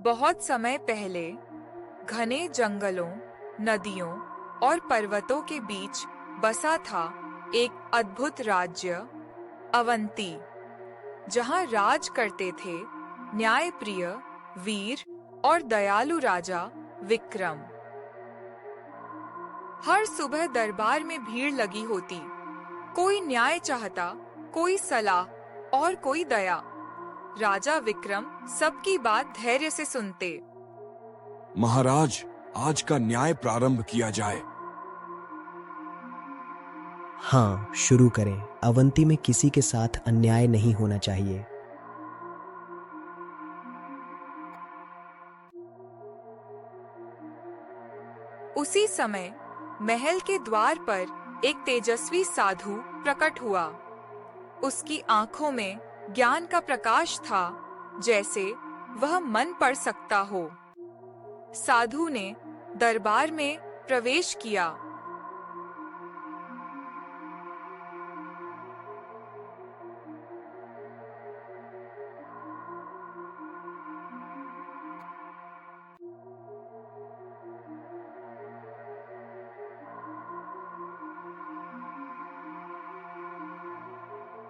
बहुत समय पहले घने जंगलों, नदियों और पर्वतों के बीच बसा था एक अद्भुत राज्य, अवंती, जहां राज करते थे न्यायप्रिय, वीर और दयालु राजा विक्रम। हर सुबह दरबार में भीड़ लगी होती, कोई न्याय चाहता, कोई सलाह और कोई दया। राजा विक्रम सबकी बात धैर्य से सुनते। महाराज, आज का न्याय प्रारंभ किया जाए। हाँ, शुरू करें। अवंती में किसी के साथ अन्याय नहीं होना चाहिए। उसी समय महल के द्वार पर एक तेजस्वी साधु प्रकट हुआ। उसकी आंखों में ज्ञान का प्रकाश था, जैसे वह मन पढ़ सकता हो। साधु ने दरबार में प्रवेश किया।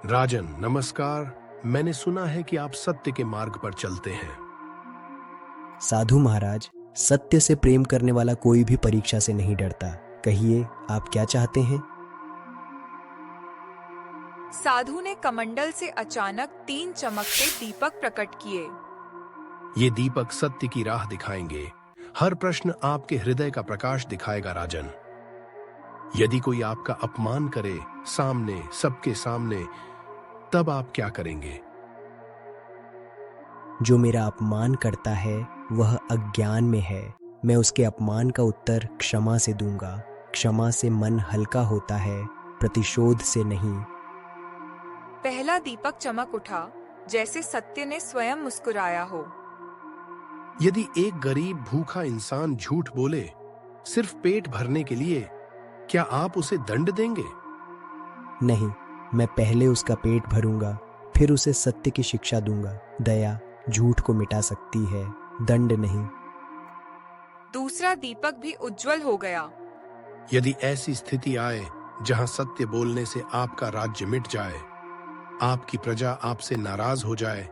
राजन, नमस्कार। मैंने सुना है कि आप सत्य के मार्ग पर चलते हैं। साधु महाराज, सत्य से प्रेम करने वाला कोई भी परीक्षा से नहीं डरता। कहिए, आप क्या चाहते हैं? साधु ने कमंडल से अचानक 3 चमकते दीपक प्रकट किए। ये दीपक सत्य की राह दिखाएंगे। हर प्रश्न आपके हृदय का प्रकाश दिखाएगा राजन। यदि कोई आपका अपमान करे, सामने, सबके सामने, तब आप क्या करेंगे? जो मेरा अपमान करता है वह अज्ञान में है। मैं उसके अपमान का उत्तर क्षमा से दूंगा। क्षमा से मन हल्का होता है, प्रतिशोध से नहीं। पहला दीपक चमक उठा, जैसे सत्य ने स्वयं मुस्कुराया हो। यदि एक गरीब भूखा इंसान झूठ बोले, सिर्फ पेट भरने के लिए, क्या आप उसे दंड देंगे? नहीं, मैं पहले उसका पेट भरूंगा, फिर उसे सत्य की शिक्षा दूंगा। दया झूठ को मिटा सकती है, दंड नहीं। दूसरा दीपक भी उज्जवल हो गया। यदि ऐसी स्थिति आए जहां सत्य बोलने से आपका राज्य मिट जाए, आपकी प्रजा आपसे नाराज हो जाए,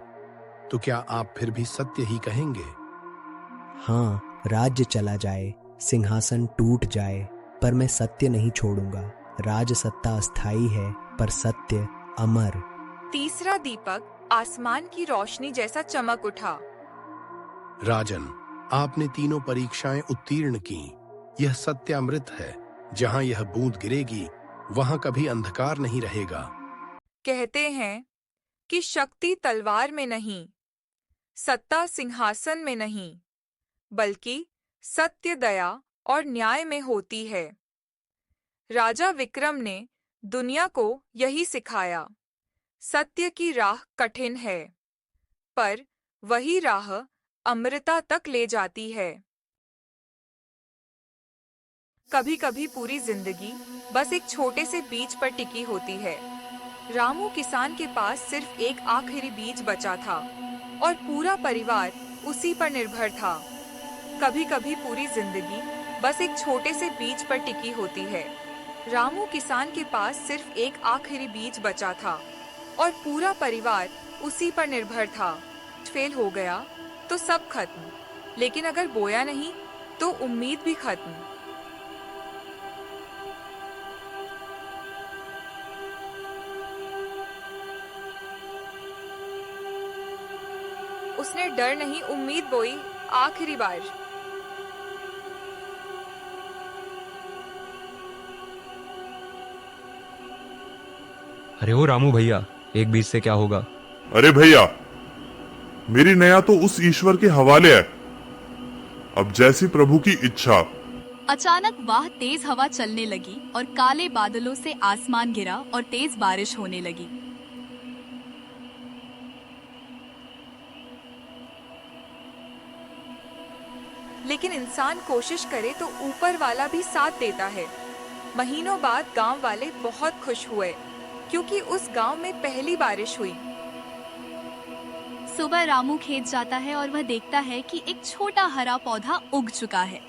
तो क्या आप फिर भी सत्य ही कहेंगे? हाँ, राज्य चला जाए, सिंहासन टूट जाए, पर मैं सत्य नहीं छोड़ूंगा। राज सत्ता अस्थाई है, पर सत्य अमर। तीसरा दीपक आसमान की रोशनी जैसा चमक उठा। राजन, आपने तीनों परीक्षाएं उत्तीर्ण की। यह सत्यामृत है। जहां यह बूंद गिरेगी, वहां कभी अंधकार नहीं रहेगा। कहते हैं कि शक्ति तलवार में नहीं, सत्ता सिंहासन में नहीं, बल्कि सत्य, दया और न्याय में होती है। राजा विक्रम ने दुनिया को यही सिखाया। सत्य की राह कठिन है, पर वही राह अमृता तक ले जाती है। कभी-कभी पूरी जिंदगी बस एक छोटे से बीज पर टिकी होती है। रामू किसान के पास सिर्फ एक आखिरी बीज बचा था और पूरा परिवार उसी पर निर्भर था। कभी-कभी पूरी जिंदगी बस एक छोटे से बीज पर टिकी होती है। रामू किसान के पास सिर्फ एक आखिरी बीज बचा था और पूरा परिवार उसी पर निर्भर था। फेल हो गया तो सब खत्म, लेकिन अगर बोया नहीं तो उम्मीद भी खत्म। उसने डर नहीं, उम्मीद बोई, आखिरी बार। अरे ओ रामू भैया, एक बीज से क्या होगा? अरे भैया, मेरी नया तो उस ईश्वर के हवाले है। अब जैसी प्रभु की इच्छा। अचानक वह तेज हवा चलने लगी और काले बादलों से आसमान घिरा और तेज बारिश होने लगी। लेकिन इंसान कोशिश करे तो ऊपर वाला भी साथ देता है। महीनों बाद गांव वाले बहुत खुश हुए, क्योंकि उस गांव में पहली बारिश हुई। सुबह रामू खेत जाता है और वह देखता है कि एक छोटा हरा पौधा उग चुका है।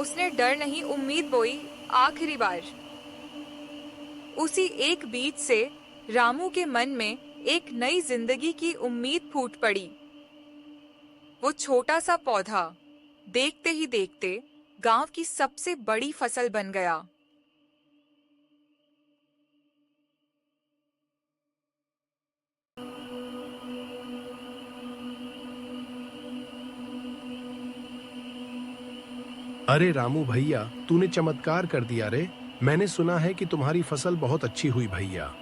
उसने डर नहीं उम्मीद बोई आखिरी बार। उसी एक बीज से रामू के मन में एक नई जिंदगी की उम्मीद फूट पड़ी। वो छोटा सा पौधा देखते ही देखते गांव की सबसे बड़ी फसल बन गया। अरे रामू भैया, तूने चमत्कार कर दिया रे। मैंने सुना है कि तुम्हारी फसल बहुत अच्छी हुई भैया।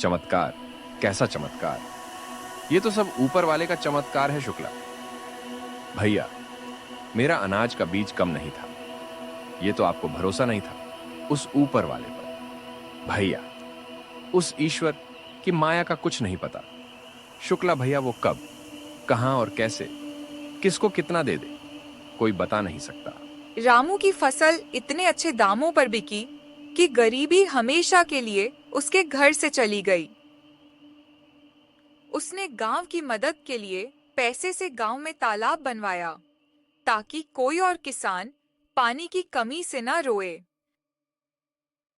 चमत्कार? कैसा चमत्कार? ये तो सब ऊपर वाले का चमत्कार है शुक्ला। भैया, मेरा अनाज का बीज कम नहीं था। ये तो आपको भरोसा नहीं था उस ऊपर वाले पर। भैया, उस ईश्वर की माया का कुछ नहीं पता। शुक्ला भैया वो कब, कहां और कैसे, किसको कितना दे दे, कोई बता नहीं सकता। रामू की फसल इतने अच्छे दामों पर बिकी कि गरीबी हमेशा के लिए उसके घर से चली गई। उसने गांव की मदद के लिए पैसे से गांव में तालाब बनवाया ताकि कोई और किसान पानी की कमी से न रोए।